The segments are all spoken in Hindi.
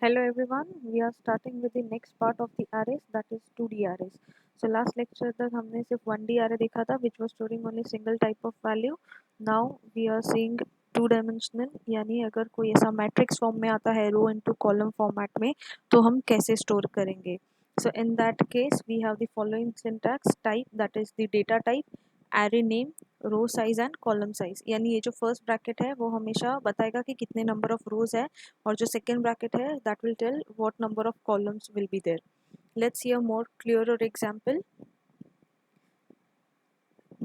Hello everyone, we are starting with the next part of the arrays, that is 2D arrays. So last lecture तक हमने सिर्फ 1D array देखा था which was storing only single type of value. Now we are seeing two dimensional, यानी अगर कोई ऐसा मैट्रिक्स फॉर्म में आता है रो इनटू कॉलम फॉर्मेट में तो हम कैसे स्टोर करेंगे. So in that case we have the following syntax: type, that is the data type, array name, row size and column size. यानी ये जो फर्स्ट ब्रैकेट है वो हमेशा बताएगा कि कितने नंबर ऑफ रोज है, और जो सेकेंड ब्रैकेट है that will tell what number of columns will be there. Let's see a more clearer example.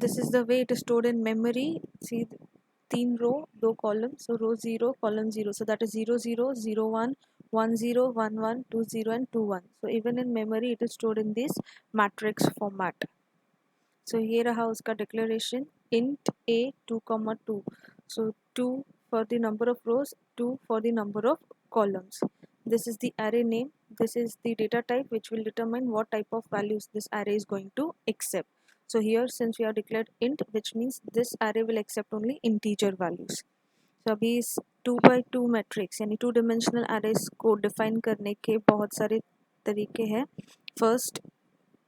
This is the way it is stored in memory. See, तीन रो दो column, so row 0 column 0, so that is 0 0 0 1 1 0 1 1 2 0 and 2 1. So even in memory it is stored in this matrix format. So here रहा उसका declaration: int a 2 2. So 2 for the number of rows, 2 for the number of columns. This is the array name. This is the data type which will determine what type of values this array is going to accept. So here since we are declared int, which means this array will accept only integer values. So अभी इस 2x2 मैट्रिक्स यानी टू डिमेंशनल अरेज को डिफाइन करने के बहुत सारे तरीके हैं. First,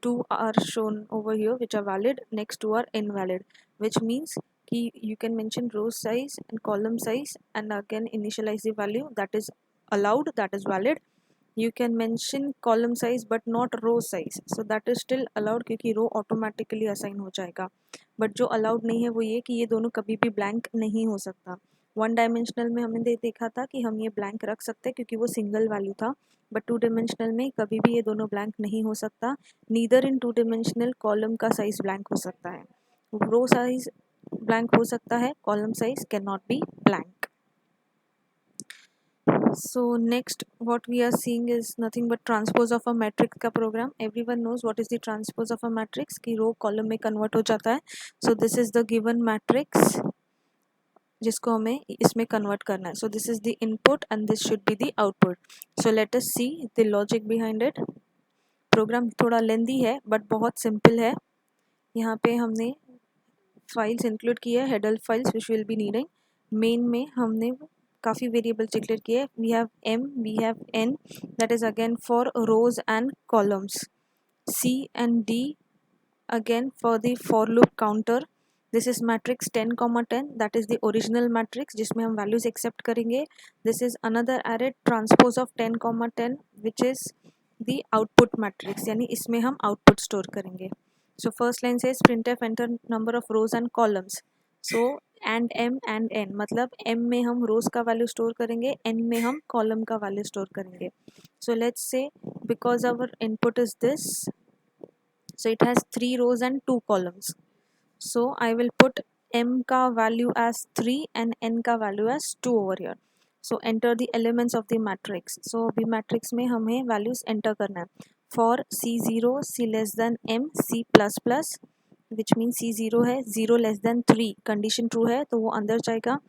two are shown over here which are valid, next two are invalid, which means कि you can mention row size and column size and again initialize the value, that is allowed, that is valid. You can mention column size but not row size, so that is still allowed क्योंकि row automatically assign हो जाएगा. but जो allowed नहीं है वो ये कि ये दोनों कभी भी blank नहीं हो सकता. वन डायमेंशनल में हमने देखा था कि हम ये ब्लैंक रख सकते हैं क्योंकि वो सिंगल वैल्यू था, बट टू डिमेंशनल में कभी भी ये दोनों ब्लैंक नहीं हो सकता. नीदर इन टू डिमेंशनल कॉलम का साइज ब्लैंक हो सकता है, रो साइज ब्लैंक हो सकता है, column size can not be blank. So next what we are seeing is nothing but transpose of a matrix का program. Everyone knows what is the transpose of a matrix कि रो कॉलम में कन्वर्ट हो जाता है. So this is the given matrix जिसको हमें इसमें कन्वर्ट करना है. So this is the input and this should be the output. So let us see the logic behind it. Program थोड़ा लेंदी है बट बहुत सिंपल है. यहाँ पे हमने फाइल्स इंक्लूड की है, header files which will be needing. Main में हमने काफ़ी वेरिएबल्स डिक्लेयर किए. We have M, we have N, that is again for rows and columns. C and D again for the for loop counter. This is matrix 10, that is the original matrix जिसमें हम values accept करेंगे. This is another array transpose of 10, which is the output matrix, यानी इसमें हम output store करेंगे. So first line says printf enter number of rows and columns. So and m and n, मतलब m में हम rows का value store करेंगे, n में हम column का value store करेंगे. So let's say because our input is this, so it has 3 rows and 2 columns. So I will put m का value as 3 and n का value as 2 over here. So enter the elements of the matrix. So अभी matrix में हमें values enter करना है. For c0 c less than m c plus plus, which means c0 है 0 less than 3, condition true है तो वो अंदर जाएगा.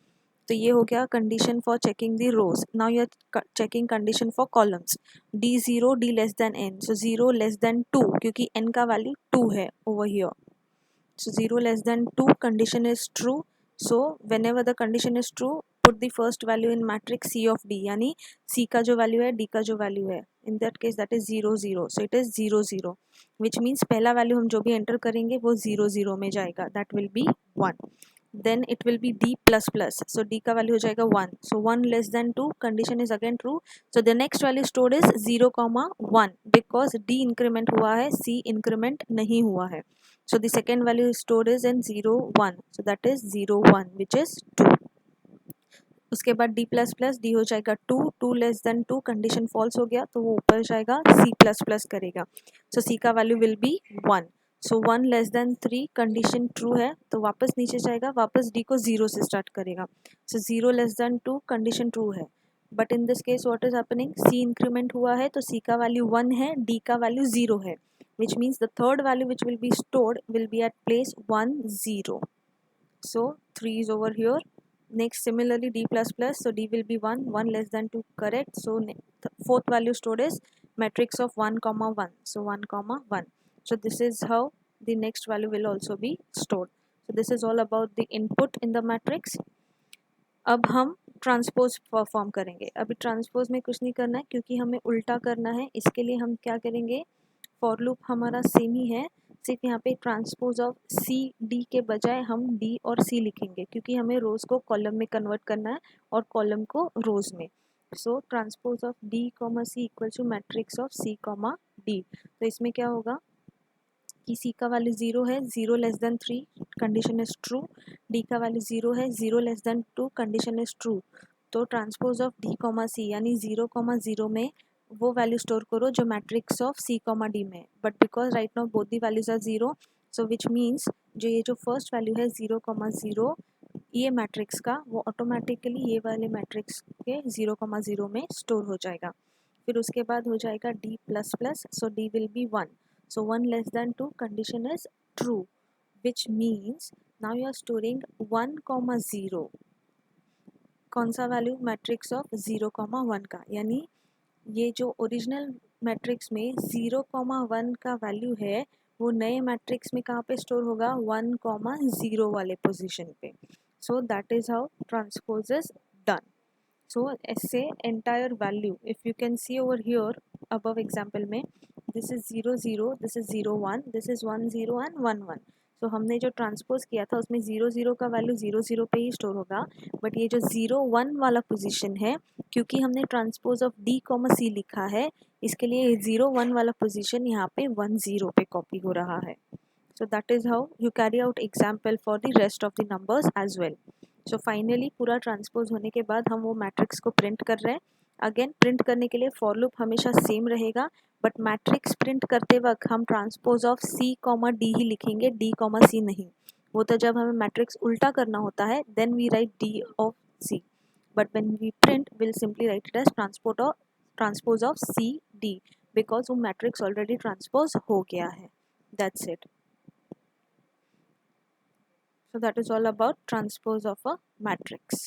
तो ये हो गया condition for checking the rows. Now you are checking condition for columns. d0 d less than n, so 0 less than 2 क्योंकि n का value 2 है over here. So 0 less than 2 condition is true. So whenever the condition is true, put the first value in matrix C of D, यानी C का जो value है D का जो value है, in that case that is 0 0. So it is 0 0, which means पहला value हम जो भी enter करेंगे वो 0 0 में जाएगा, that will be 1. Then it will be D plus plus, so D का value हो जाएगा 1. So 1 less than 2 condition is again true. So the next value stored is 0 1 because D increment हुआ है, C increment नहीं हुआ है. So the second value stored is in 0 1, so that is 0 1, which is 2. उसके बाद d प्लस प्लस डी हो जाएगा 2, 2 लेस देन 2 कंडीशन फॉल्स हो गया तो वो ऊपर जाएगा c प्लस प्लस करेगा. सो c का value will be 1. So 1 less than 3 condition true है तो वापस नीचे जाएगा, वापस d को 0 से स्टार्ट करेगा. सो 0 लेस देन 2 कंडीशन ट्रू है, but in this case what is happening, c increment हुआ है तो c का वैल्यू 1 है, d का वैल्यू 0 है, which means the third value which will be stored will be at place 1 0. So 3 is over here. Next similarly d plus plus, so d will be 1, 1 less than 2, correct. So fourth value stored is matrix of 1 1, so 1 1. So this is how the next value will also be stored. So this is all about the input in the matrix. अब हम ट्रांसपोज परफॉर्म करेंगे। अभी ट्रांसपोज में कुछ नहीं करना है क्योंकि हमें उल्टा करना है। इसके लिए हम क्या करेंगे, फॉर लूप हमारा सेम ही है, सिर्फ यहाँ पे ट्रांसपोज ऑफ सी डी के बजाय हम डी और सी लिखेंगे क्योंकि हमें रोज को कॉलम में कन्वर्ट करना है और कॉलम को रोज में। So transpose of D comma C equal to matrix of C comma D. तो इसमें क्या होगा कि सी का वैल्यू 0 है, 0 less than 3 condition is true. D का वैल्यू 0 है, 0 less than 2 condition is true. तो transpose of D comma C यानी 0,0 में वो वैल्यू स्टोर करो जो matrix of C comma D में। But because right now both the values are 0, so which means जो फर्स्ट वैल्यू है 0,0 ये मैट्रिक्स का, वो ऑटोमेटिकली ये वाले मैट्रिक्स के 0,0 में स्टोर हो जाएगा। फिर उसके बाद हो जाएगा d plus plus, so d will be 1, so 1 less than 2 condition is true, which means now you are storing 1,0 कौन सा वैल्यू, मैट्रिक्स ऑफ 0,1 का। यानी ये जो ओरिजिनल मैट्रिक्स में 0,1 का वैल्यू है वो नए मैट्रिक्स में कहाँ पे स्टोर होगा, 1,0 वाले पोजीशन पे। So that is how transpose is done. So ऐसे entire value, if you can see over here above example में, this is 0 0, this is 0 1, this is 1 0 and 1 1। so हमने जो ट्रांसपोज किया था उसमें 0 0 का वैल्यू 0 0 पे ही स्टोर होगा। बट ये जो 0 1 वाला पोजीशन है, क्योंकि हमने ट्रांसपोज ऑफ डी कॉमा सी लिखा है, इसके लिए 0 1 वाला पोजीशन यहाँ पे 1 0 पे कॉपी हो रहा है। so that is how you carry out example for the rest of the numbers as well। So finally पूरा ट्रांसपोज होने के बाद हम वो मैट्रिक्स को प्रिंट कर रहे हैं। अगेन प्रिंट करने के लिए फॉर लूप हमेशा सेम रहेगा, बट मैट्रिक्स प्रिंट करते वक्त हम transpose of C comma D ही लिखेंगे, डी कॉमा सी नहीं। वो तो जब हमें मैट्रिक्स उल्टा करना होता है then we write D of C, but when we print will simply write it as transpose of C D, because वो मैट्रिक्स ऑलरेडी ट्रांसपोज हो गया है। That's it. So that is all about transpose of a matrix.